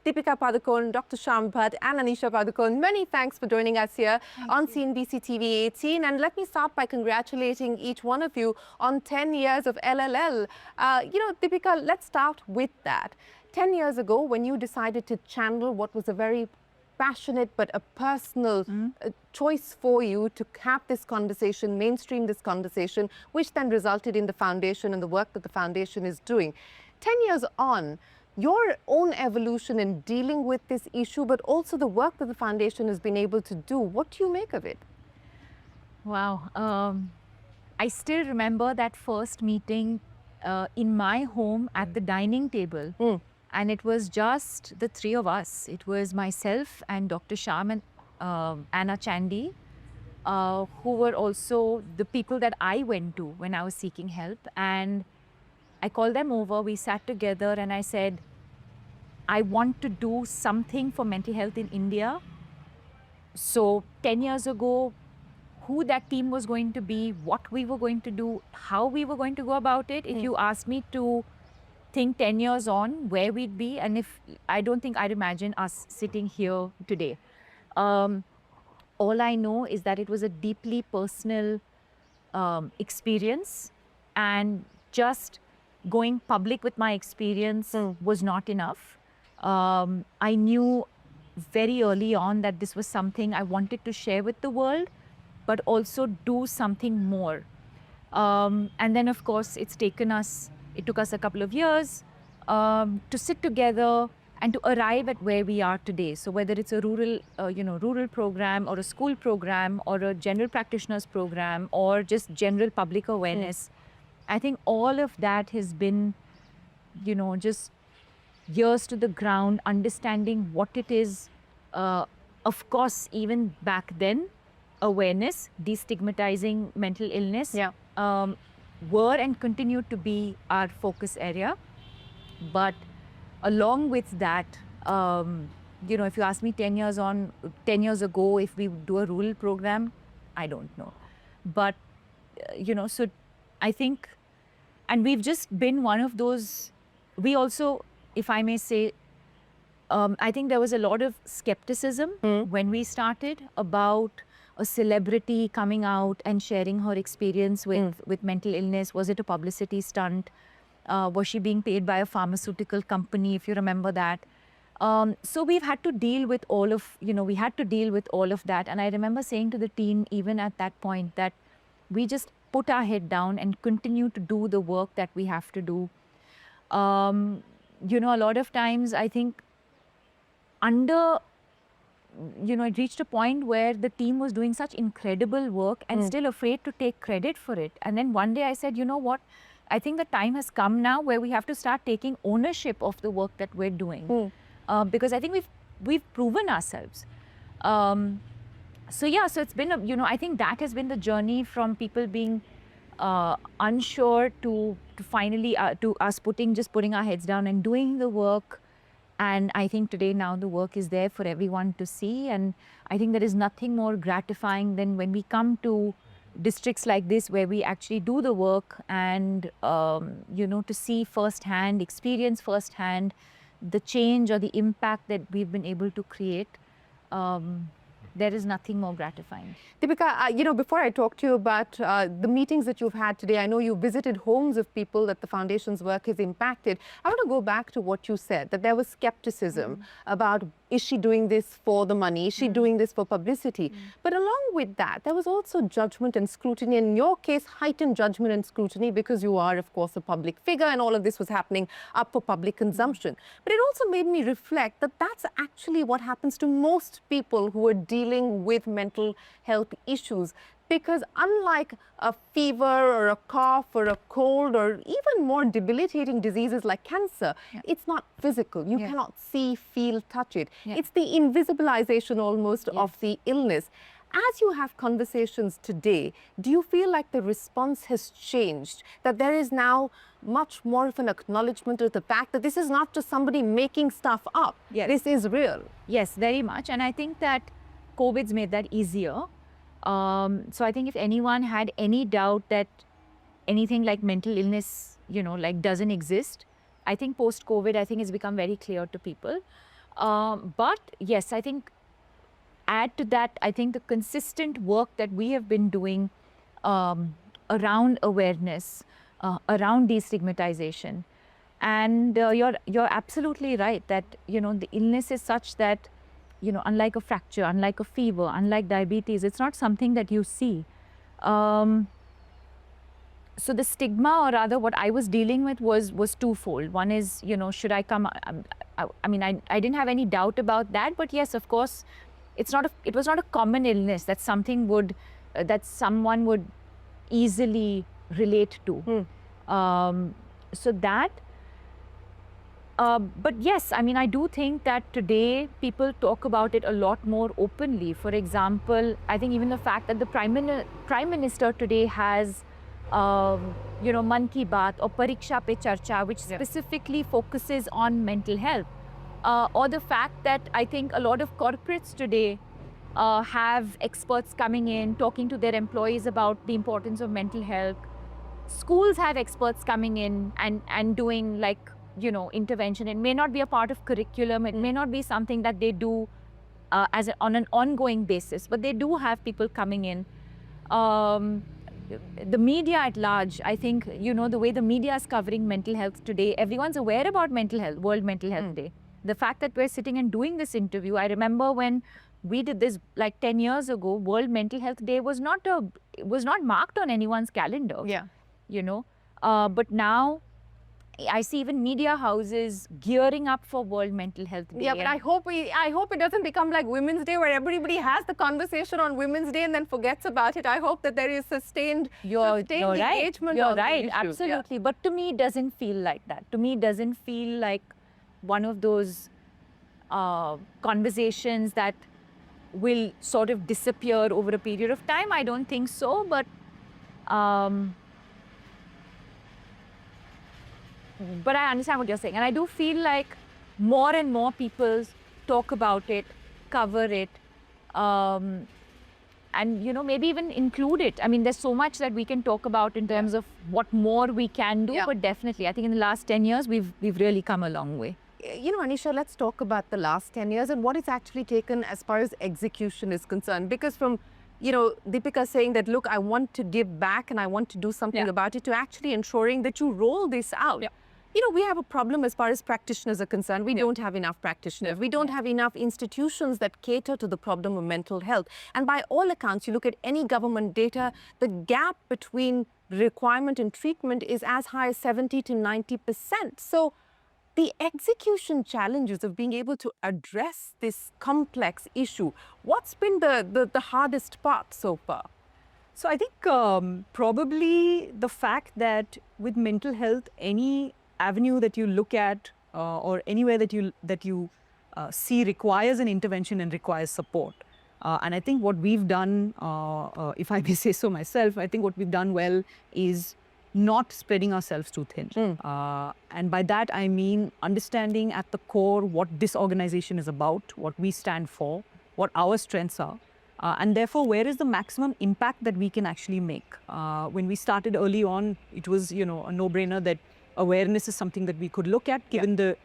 Deepika Padukone, Dr. Shambhat and Anisha Padukone, many thanks for joining us here on CNBC TV 18. And let me start by congratulating each one of you on 10 years of LLL. Deepika, let's start with that. 10 years ago, when you decided to channel what was a very passionate but a personal choice for you to have this conversation, mainstream this conversation, which then resulted in the foundation and the work that the foundation is doing. 10 years on, your own evolution in dealing with this issue, but also the work that the foundation has been able to do, what do you make of it? Wow. I still remember that first meeting in my home at the dining table. And it was just the three of us. It was myself and Dr. Sham and Anna Chandy, who were also the people that I went to when I was seeking help. And I called them over, we sat together and I said, I want to do something for mental health in India. So 10 years ago, who that team was going to be, what we were going to do, how we were going to go about it. If you asked me to think 10 years on, where we'd be, and if I don't think I'd imagine us sitting here today. All I know is that it was a deeply personal experience, and just going public with my experience was not enough. I knew very early on that this was something I wanted to share with the world, but also do something more. And then, of course, it took us a couple of years to sit together and to arrive at where we are today. So whether it's a rural program or a school program or a general practitioners program or just general public awareness, I think all of that has been, just years to the ground, understanding what it is. Of course, even back then, awareness, destigmatizing mental illness were and continue to be our focus area. But along with that, if you ask me 10 years ago, if we do a rural program, I don't know. But, so I think, and we've just been one of those, we also, if I may say, I think there was a lot of skepticism when we started about a celebrity coming out and sharing her experience with mental illness. Was it a publicity stunt? Was she being paid by a pharmaceutical company, if you remember that? So we've had to deal with all of, we had to deal with all of that. And I remember saying to the team, even at that point, that we just put our head down and continue to do the work that we have to do. A lot of times, I think, it reached a point where the team was doing such incredible work and still afraid to take credit for it. And then one day I said, you know what, I think the time has come now where we have to start taking ownership of the work that we're doing. Because I think we've proven ourselves. So it's been, I think that has been the journey from people being unsure to finally, to us putting our heads down and doing the work. And I think today now the work is there for everyone to see. And I think there is nothing more gratifying than when we come to districts like this where we actually do the work and, to see firsthand, experience firsthand the change or the impact that we've been able to create. There is nothing more gratifying. Deepika, before I talk to you about the meetings that you've had today, I know you visited homes of people that the foundation's work has impacted. I want to go back to what you said, that there was skepticism about, is she doing this for the money? Is she doing this for publicity? But along with that, there was also judgment and scrutiny. In your case, heightened judgment and scrutiny because you are, of course, a public figure and all of this was happening up for public consumption. But it also made me reflect that that's actually what happens to most people who are dealing with mental health issues. Because unlike a fever or a cough or a cold or even more debilitating diseases like cancer, it's not physical. You cannot see, feel, touch it. It's the invisibilization almost of the illness. As you have conversations today, do you feel like the response has changed? That there is now much more of an acknowledgement of the fact that this is not just somebody making stuff up. This is real. Yes, very much. And I think that COVID's made that easier. So I think if anyone had any doubt that anything like mental illness, doesn't exist, I think post-COVID, I think it's become very clear to people. But yes, I think add to that, I think the consistent work that we have been doing around awareness, around destigmatization. And you're absolutely right that, the illness is such that, unlike a fracture, unlike a fever, unlike diabetes, it's not something that you see. So the stigma, or rather what I was dealing with, was twofold. One is, should I come? I mean, I didn't have any doubt about that, but yes, of course, it was not a common illness that that someone would easily relate to. So that. But yes, I mean, I do think that today people talk about it a lot more openly. For example, I think even the fact that the Prime Minister today has, Man Ki Baat or Pariksha Pe Charcha, which specifically focuses on mental health. Or the fact that I think a lot of corporates today have experts coming in, talking to their employees about the importance of mental health. Schools have experts coming in and doing intervention. It may not be a part of curriculum. It may not be something that they do on an ongoing basis, but they do have people coming in. The media at large, I think, the way the media is covering mental health today, everyone's aware about mental health, World Mental Health Day. The fact that we're sitting and doing this interview, I remember when we did this like 10 years ago, World Mental Health Day was not marked on anyone's calendar. Yeah. But now I see even media houses gearing up for World Mental Health Day. Yeah, but I hope it doesn't become like Women's Day, where everybody has the conversation on Women's Day and then forgets about it. I hope that there is sustained engagement. You're right, issue. absolutely. Yeah. But to me, it doesn't feel like that. To me, it doesn't feel like one of those conversations that will sort of disappear over a period of time. I don't think so, but I understand what you're saying. And I do feel like more and more people talk about it, cover it, and, maybe even include it. I mean, there's so much that we can talk about in terms of what more we can do, but definitely, I think in the last 10 years, we've really come a long way. Anisha, let's talk about the last 10 years and what it's actually taken as far as execution is concerned. Because from, Deepika saying that, look, I want to give back and I want to do something about it, to actually ensuring that you roll this out. Yeah. We have a problem as far as practitioners are concerned. We don't have enough practitioners. We don't have enough institutions that cater to the problem of mental health. And by all accounts, you look at any government data, the gap between requirement and treatment is as high as 70 to 90%. So the execution challenges of being able to address this complex issue, what's been the hardest part so far? So I think probably the fact that with mental health, any avenue that you look at or anywhere that you see requires an intervention and requires support. And I think what we've done, if I may say so myself, I think what we've done well is not spreading ourselves too thin. And by that, I mean understanding at the core what this organization is about, what we stand for, what our strengths are, and therefore, where is the maximum impact that we can actually make. When we started early on, it was, a no-brainer that awareness is something that we could look at, given the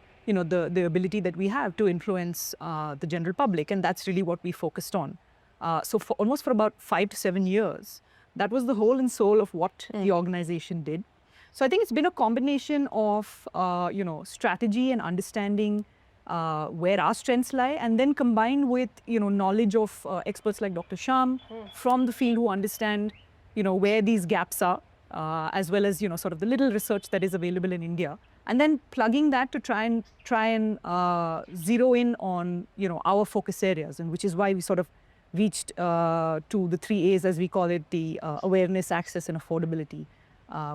ability that we have to influence the general public, and that's really what we focused on. So for about 5 to 7 years, that was the whole and soul of what the organization did. So I think it's been a combination of, strategy and understanding where our strengths lie, and then combined with, knowledge of experts like Dr. Sham from the field who understand, where these gaps are, as well as, sort of the little research that is available in India, and then plugging that to try and zero in on, our focus areas, and which is why we sort of reached to the 3 A's, as we call it, the awareness, access, and affordability,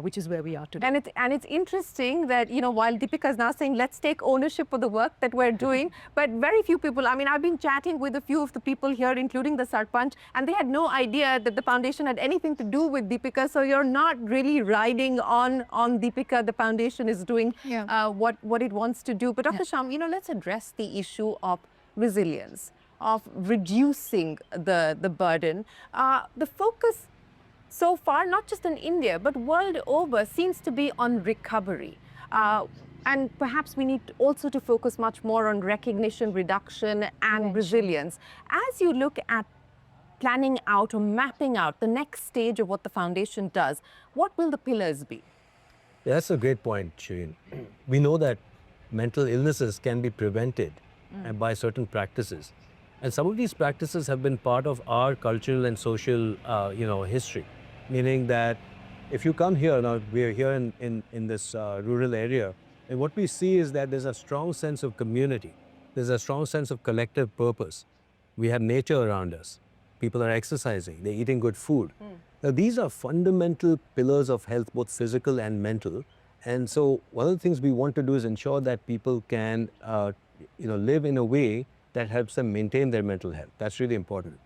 which is where we are today. And it's interesting that, while Deepika is now saying, let's take ownership of the work that we're doing, but very few people, I mean, I've been chatting with a few of the people here, including the Sarpanch, and they had no idea that the foundation had anything to do with Deepika. So you're not really riding on Deepika. The foundation is doing what it wants to do. But Dr. Sham, let's address the issue of resilience, of reducing the burden. The focus so far, not just in India, but world over, seems to be on recovery. And perhaps we need also to focus much more on recognition, reduction, and resilience. As you look at planning out or mapping out the next stage of what the foundation does, what will the pillars be? Yeah, that's a great point, Shireen. We know that mental illnesses can be prevented by certain practices. And some of these practices have been part of our cultural and social, history. Meaning that if you come here, now we are here in this rural area, and what we see is that there's a strong sense of community. There's a strong sense of collective purpose. We have nature around us. People are exercising, they're eating good food. Now, these are fundamental pillars of health, both physical and mental. And so one of the things we want to do is ensure that people can live in a way that helps them maintain their mental health. That's really important.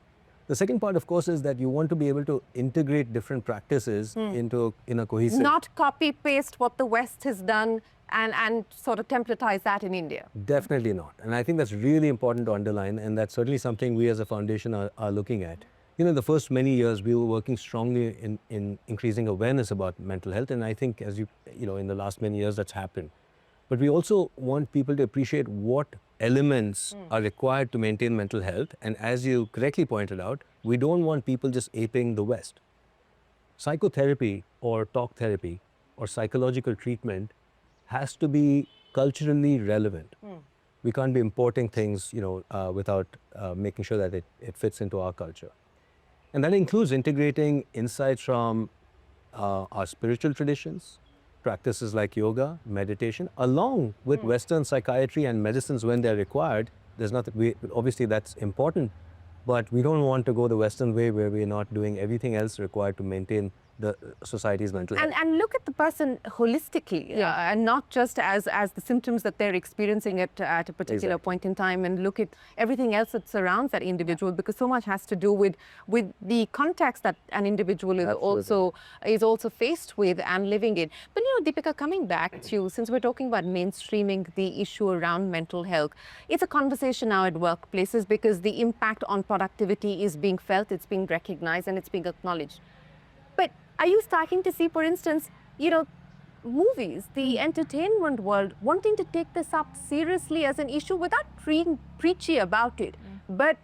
The second part, of course, is that you want to be able to integrate different practices into in a cohesive... Not copy-paste what the West has done and sort of templatize that in India. Definitely not. And I think that's really important to underline, and that's certainly something we as a foundation are looking at. The first many years we were working strongly in increasing awareness about mental health, and I think as in the last many years that's happened. But we also want people to appreciate what elements are required to maintain mental health, and as you correctly pointed out, we don't want people just aping the West. Psychotherapy or talk therapy or psychological treatment has to be culturally relevant. We can't be importing things, without making sure that it fits into our culture. And that includes integrating insights from our spiritual traditions, practices like yoga, meditation, along with Western psychiatry and medicines when they're required. Obviously that's important, but we don't want to go the Western way where we're not doing everything else required to maintain the society's mental health. And look at the person holistically, and not just as the symptoms that they're experiencing at a particular point in time, and look at everything else that surrounds that individual, because so much has to do with the context that an individual is also faced with and living in. But Deepika, coming back to, since we're talking about mainstreaming the issue around mental health, it's a conversation now at workplaces because the impact on productivity is being felt, it's being recognized, and it's being acknowledged. But are you starting to see, for instance, movies, the entertainment world wanting to take this up seriously as an issue without being preachy about it, but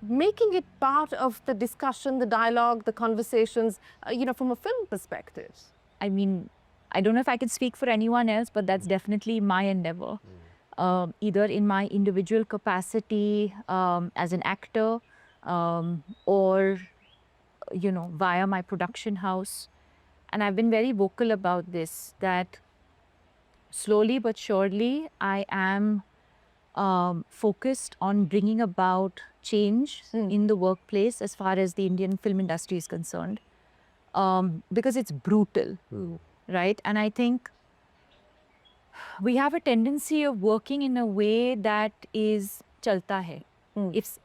making it part of the discussion, the dialogue, the conversations, from a film perspective? I mean, I don't know if I can speak for anyone else, but that's definitely my endeavor. Either in my individual capacity as an actor or via my production house. And I've been very vocal about this, that slowly but surely I am focused on bringing about change in the workplace as far as the Indian film industry is concerned, because it's brutal, right? And I think we have a tendency of working in a way that is chalta hai.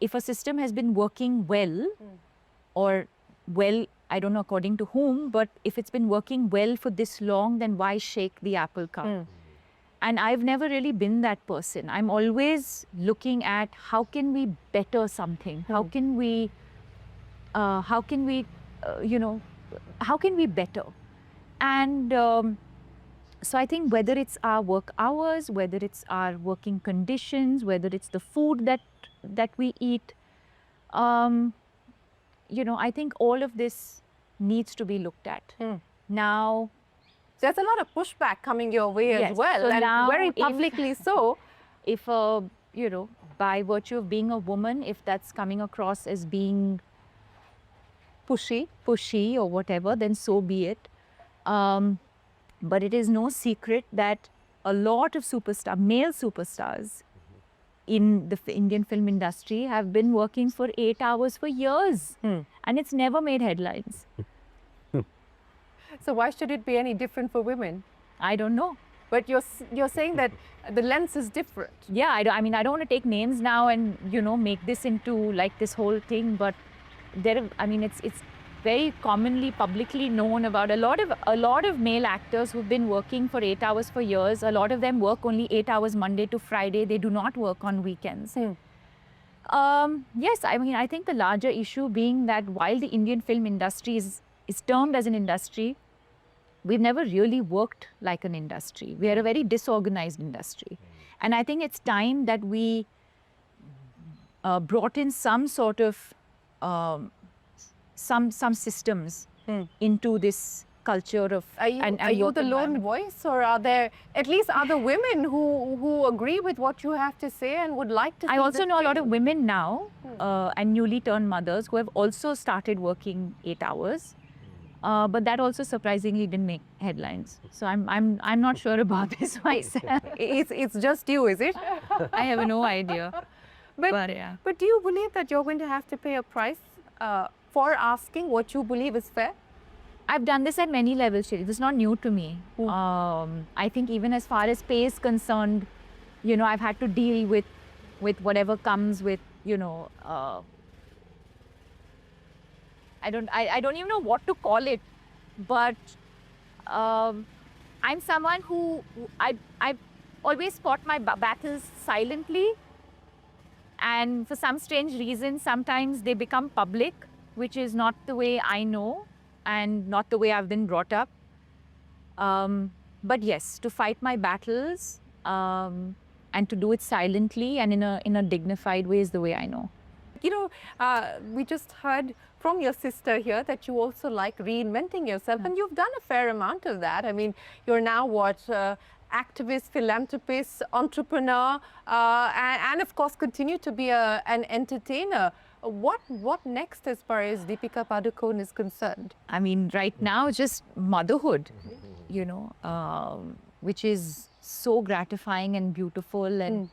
If a system has been working well, or well, I don't know according to whom, but if it's been working well for this long, then why shake the apple cart? And I've never really been that person. I'm always looking at how can we better something? How can we better? And so I think whether it's our work hours, whether it's our working conditions, whether it's the food that we eat, I think all of this needs to be looked at. Now, there's a lot of pushback coming your way as well, so and now very publicly so. If, by virtue of being a woman, if that's coming across as being pushy or whatever, then so be it. But it is no secret that a lot of male superstars in the Indian film industry have been working for 8 hours for years, and it's never made headlines. So why should it be any different for women? I don't know. But you're saying that the lens is different. Yeah, I don't want to take names now and make this into like this whole thing, but it's very commonly publicly known about a lot of male actors who've been working for 8 hours for years. A lot of them work only 8 hours Monday to Friday. They do not work on weekends. Yes, I think the larger issue being that while the Indian film industry is termed as an industry, we've never really worked like an industry. We are a very disorganized industry. And I think it's time that we brought in some sort of some systems into this culture of Are you the lone voice, or are there at least other women who agree with what you have to say and would like to? I also know a lot of women now and newly turned mothers who have also started working 8 hours, but that also surprisingly didn't make headlines. So I'm not sure about this myself. It's just you, is it? I have no idea. But yeah. But do you believe that you're going to have to pay a price for asking what you believe is fair? I've done this at many levels, Shri. This is not new to me. I think even as far as pay is concerned, you know, I've had to deal with whatever comes with, you know, I don't even know what to call it, but I'm someone who I've always fought my battles silently, and for some strange reason, sometimes they become public, which is not the way I know and not the way I've been brought up. But yes, to fight my battles and to do it silently and in a dignified way is the way I know. You know, we just heard from your sister here that you also like reinventing yourself, and you've done a fair amount of that. I mean, you're now what? Activist, philanthropist, entrepreneur, and of course continue to be an entertainer. What next as far as Deepika Padukone is concerned? I mean, right now, just motherhood, you know, which is so gratifying and beautiful. And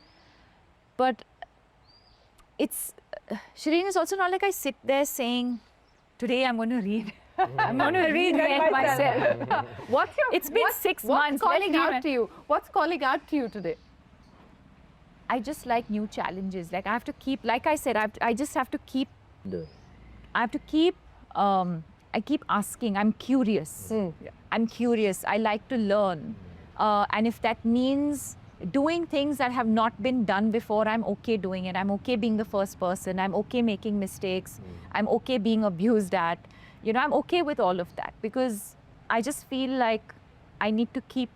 but it's, Shireen, it's also not like I sit there saying, today I'm going to read. I'm going to reinvent myself. It's been 6 months. What's calling out to you? What's calling out to you today? I just like new challenges. Like I have to keep, like I said, I just have to keep, I have to keep, I keep asking. I'm curious. I'm curious. I like to learn. And if that means doing things that have not been done before, I'm okay doing it. I'm okay being the first person. I'm okay making mistakes. I'm okay being abused at. You know, I'm okay with all of that because I just feel like I need to keep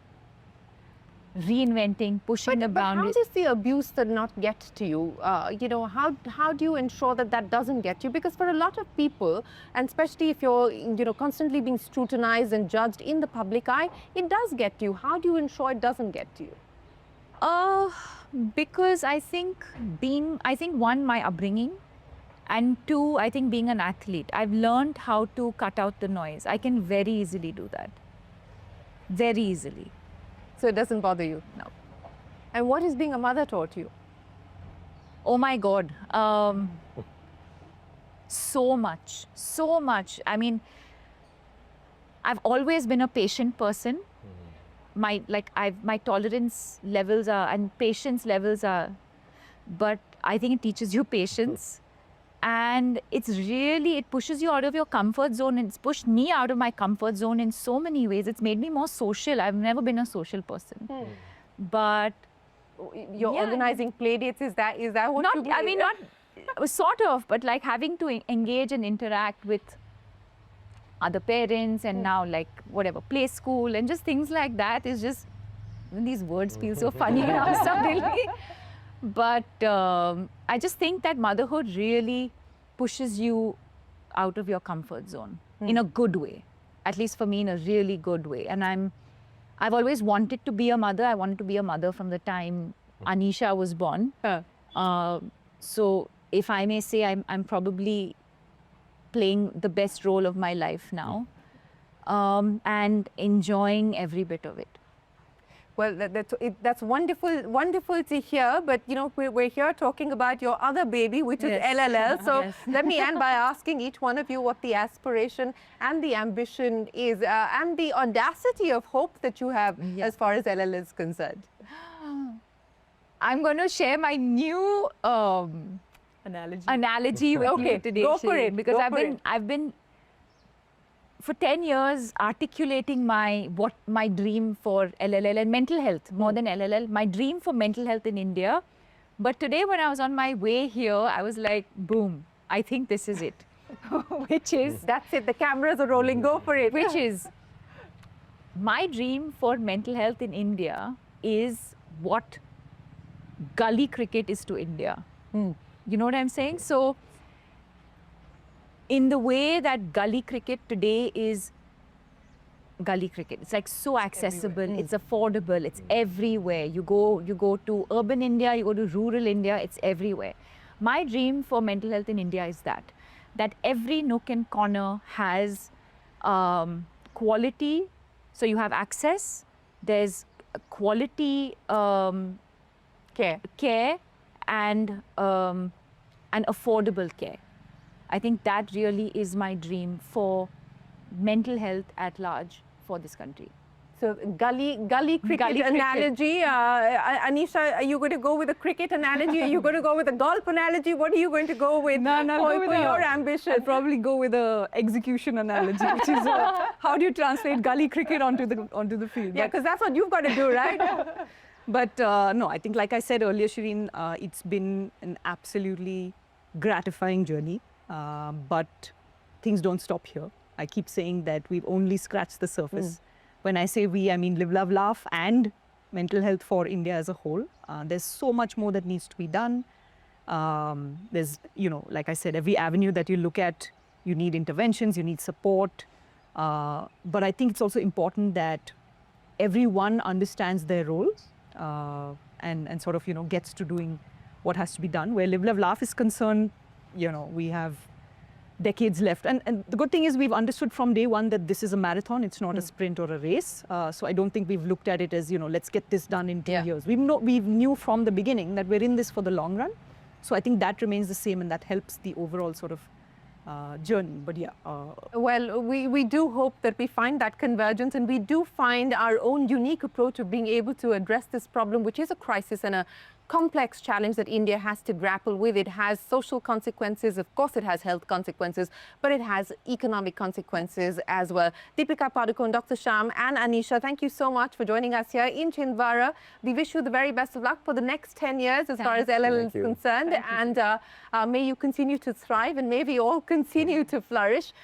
reinventing, pushing the boundaries. But how does the abuse not get to you? You know, how do you ensure that that doesn't get you? Because for a lot of people, and especially if you're, you know, constantly being scrutinized and judged in the public eye, it does get to you. How do you ensure it doesn't get to you? Because I think one, my upbringing, and two, I think being an athlete, I've learned how to cut out the noise. I can very easily do that. Very easily. So it doesn't bother you? No. And what has being a mother taught you? Oh my God. So much. So much. I mean, I've always been a patient person. My tolerance levels are, and patience levels are, but I think it teaches you patience. And it pushes you out of your comfort zone, and it's pushed me out of my comfort zone in so many ways. It's made me more social. I've never been a social person. But you're organizing play dates, is that what you believe? I mean, not sort of, but like having to engage and interact with other parents, and now like whatever, play school and just things like that is just, these words feel so funny now suddenly. But I just think that motherhood really pushes you out of your comfort zone in a good way. At least for me, in a really good way. And I've always wanted to be a mother. I wanted to be a mother from the time Anisha was born. So if I may say, I'm probably playing the best role of my life now, and enjoying every bit of it. Well, that's wonderful to hear. But you know, we're here talking about your other baby, which is LLL. So let me end by asking each one of you what the aspiration and the ambition is, and the audacity of hope that you have as far as LLL is concerned. I'm going to share my new analogy with you today. Go for it. Because I've been for 10 years articulating my dream for LLL and mental health, more than LLL, my dream for mental health in India. But today when I was on my way here, I was like, boom, I think this is it. Which is... That's it, the cameras are rolling, go for it. Which is My dream for mental health in India is what gully cricket is to India. You know what I'm saying? So, in the way that gully cricket today is gully cricket, it's like so accessible, it's affordable, it's everywhere. You go to urban India, you go to rural India, it's everywhere. My dream for mental health in India is that every nook and corner has quality. So you have access, there's quality care and affordable care. I think that really is my dream for mental health at large for this country. So gully cricket Gully cricket. analogy. Anisha, are you going to go with a cricket analogy? Are you going to go with a golf analogy? What are you going to go with for your ambition? I'd probably go with a execution analogy, which is how do you translate gully cricket onto the field? Yeah, because that's what you've got to do, right? But no, I think like I said earlier, Shireen, it's been an absolutely gratifying journey, but things don't stop here. I keep saying that we've only scratched the surface. When I say we, I mean Live, Love, Laugh and mental health for India as a whole. There's so much more that needs to be done. There's, like I said, every avenue that you look at, you need interventions, you need support. But I think it's also important that everyone understands their roles and sort of, gets to doing what has to be done. Where Live, Love, Laugh is concerned, we have decades left. And the good thing is we've understood from day one that this is a marathon, it's not a sprint or a race. So I don't think we've looked at it as, let's get this done in 2 years. We knew from the beginning that we're in this for the long run. So I think that remains the same and that helps the overall sort of journey. But yeah. Well, we do hope that we find that convergence and we do find our own unique approach of being able to address this problem, which is a crisis and a complex challenge that India has to grapple with. It has social consequences, of course it has health consequences, but it has economic consequences as well. Deepika Padukone, Dr. Sham and Anisha, thank you so much for joining us here in Chhindwara. We wish you the very best of luck for the next 10 years as far as LL is concerned. And may you continue to thrive and may we all continue to flourish.